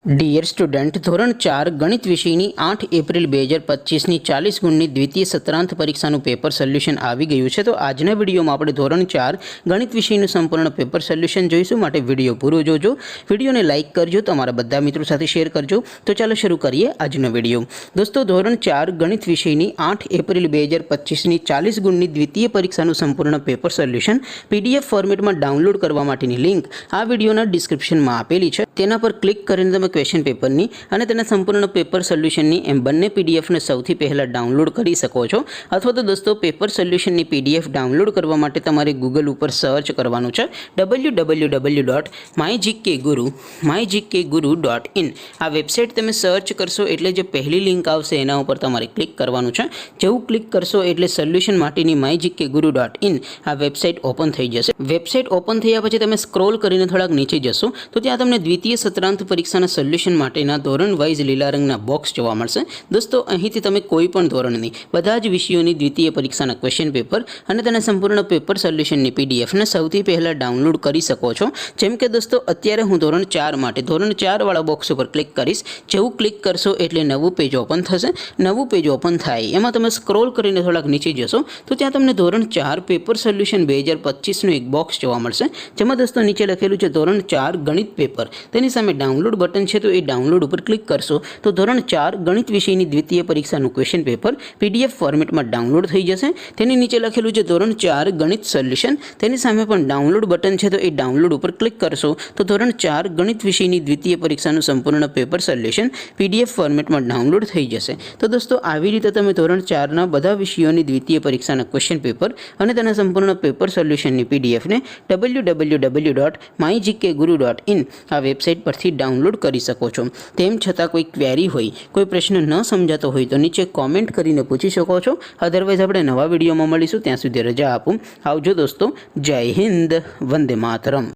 Dear student, ધોરણ 4 ગણિત વિષયની 8 એપ્રિલ 2025ની 40 ગુણની દ્વિતીય સત્રાંત પરીક્ષાનું પેપર સોલ્યુશન આવી ગયું છે। તો આજના વિડીયોમાં આપણે ધોરણ 4 ગણિત વિષયનું સંપૂર્ણ પેપર સોલ્યુશન જોઈશું। માટે વિડીયો પૂરો જોજો, વિડીયોને લાઇક કરજો, તમારા બધા મિત્રો સાથે શેર કરજો। તો ચાલો શરૂ કરીએ આજનો વિડીયો। દોસ્તો, ધોરણ 4 ગણિત વિષયની 8 એપ્રિલ 2025ની 40 ગુણની દ્વિતીય પરીક્ષાનું સંપૂર્ણ પેપર સોલ્યુશન પીડીએફ ફોર્મેટમાં ડાઉનલોડ કરવા માટેની લિંક આ વિડીયોના ડિસ્ક્રિપ્શનમાં આપેલી છે। તેના પર ક્લિક કરીને તમે ક્વેશ્ચન પેપરની અને તેના સંપૂર્ણ પેપર સોલ્યુશનની એમ બંને પીડીએફને સૌથી પહેલાં ડાઉનલોડ કરી શકો છો। અથવા તો દોસ્તો, પેપર સોલ્યુશનની પીડીએફ ડાઉનલોડ કરવા માટે તમારે ગૂગલ ઉપર સર્ચ કરવાનું છે www.mygkguru.in। આ વેબસાઇટ તમે સર્ચ કરશો એટલે જે પહેલી લિંક આવશે એના ઉપર તમારે ક્લિક કરવાનું છે। જેવું ક્લિક કરશો એટલે સોલ્યુશન માટેની mygkguru.in આ વેબસાઇટ ઓપન થઈ જશે। વેબસાઇટ ઓપન થયા પછી તમે સ્ક્રોલ કરીને થોડાક નીચે જશો તો ત્યાં તમને દ્વિતીય સત્રાંત પરીક્ષાના સોલ્યુશન માટેના ધોરણ વાઇઝ લીલા રંગના બોક્સ જોવા મળશે। દોસ્તો, અહીંથી તમે કોઈ પણ ધોરણની બધા જ વિષયોની દ્વિતીય પરીક્ષાના ક્વેશ્ચન પેપર અને તેના સંપૂર્ણ પેપર સોલ્યુશનની પીડીએફને સૌથી પહેલાં ડાઉનલોડ કરી શકો છો। જેમ કે દોસ્તો, અત્યારે હું ધોરણ 4 માટે ધોરણ 4 વાળા બોક્સ ઉપર ક્લિક કરીશ। જેવું ક્લિક કરશો એટલે નવું પેજ ઓપન થશે। નવું પેજ ઓપન થાય એમાં તમે સ્ક્રોલ કરીને થોડાક નીચે જશો તો ત્યાં તમને ધોરણ 4 પેપર સોલ્યુશન 2025નું એક બોક્સ જોવા મળશે। જેમાં દોસ્તો નીચે લખેલું છે ધોરણ 4 ગણિત પેપર, તેની સામે ડાઉનલોડ બટન છે તો એ ડાઉનલોડ ઉપર ક્લિક કરશો તો ધોરણ 4 ગણિત વિષયની દ્વિતીય પરીક્ષાનું ક્વેશ્ચન પેપર પીડીએફ ફોર્મેટમાં ડાઉનલોડ થઈ જશે। તેની નીચે લખેલું છે ધોરણ 4 ગણિત સોલ્યુશન, તેની સામે પણ ડાઉનલોડ બટન છે તો એ ડાઉનલોડ ઉપર ક્લિક કરશો તો ધોરણ 4 ગણિત વિષયની દ્વિતીય પરીક્ષાનું સંપૂર્ણ પેપર સોલ્યુશન પીડીએફ ફોર્મેટમાં ડાઉનલોડ થઈ જશે। તો દોસ્તો, આવી રીતે તમે ધોરણ 4ના બધા વિષયોની દ્વિતીય પરીક્ષાના ક્વેશ્ચન પેપર અને તેના સંપૂર્ણ પેપર સોલ્યુશનની પીડીએફને www.mygkguru.in આ વેબસાઇટ પરથી ડાઉનલોડ કરી શકો છો। તેમ છતાં કોઈ ક્વેરી હોય, કોઈ પ્રશ્ન ન સમજાતો હોય તો નીચે કોમેન્ટ કરીને પૂછી શકો છો। અધરવાઇઝ આપણે નવા વિડીયોમાં મળીશું, ત્યાં સુધી રજા આપું। આવજો દોસ્તો, જય હિન્દ, વંદે માતરમ।